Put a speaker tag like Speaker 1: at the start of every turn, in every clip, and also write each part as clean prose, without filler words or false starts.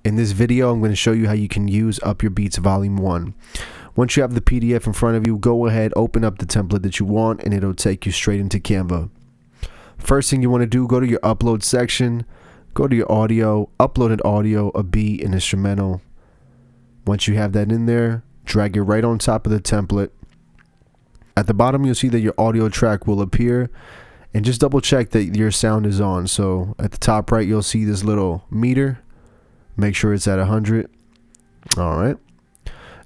Speaker 1: In this video, I'm going to show you how you can use Up Your Beats Volume 1. Once you have the PDF in front of you, go ahead, open up the template that you want, and it'll take you straight into Canva. First thing you want to do, go to your upload section, go to your audio, upload an audio, a beat, an instrumental. Once you have that in there, drag it right on top of the template. At the bottom, you'll see that your audio track will appear, and just double check that your sound is on. So at the top right, you'll see this little meter. Make sure it's at 100. All right.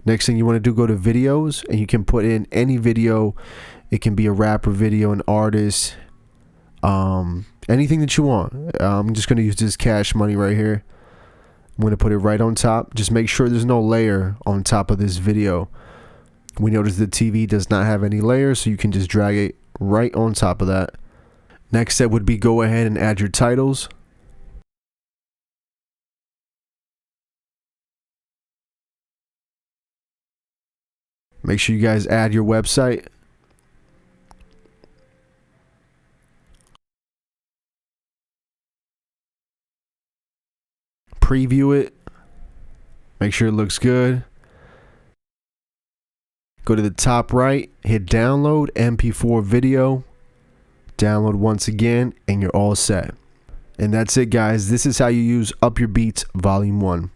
Speaker 1: Next thing you want to do, go to videos, and you can put in any video. It can be a rapper video, an artist, anything that you want. I'm just going to use this Cash Money right here. I'm going to put it right on top. Just make sure there's no layer on top of this video. We notice the TV does not have any layers, so you can just drag it right on top of that. Next step would be go ahead and add your titles. Make sure you guys add your website. Preview it. Make sure it looks good. Go to the top right, hit download MP4 video. Download once again, and you're all set. And that's it, guys. This is how you use Up Your Beats Volume 1.